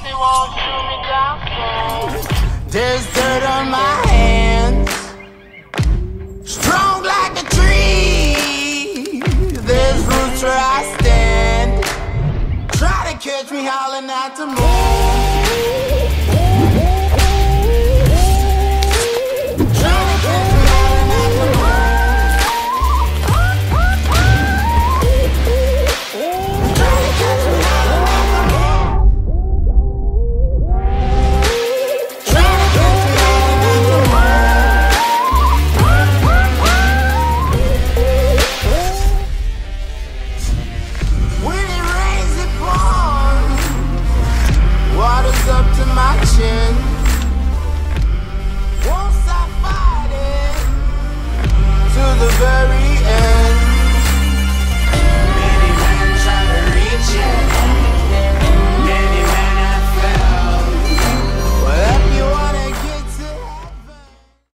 she won't shoot me down slow. There's dirt on my hands, strong like a tree. There's roots where I stand. Try to catch me howling at the moon.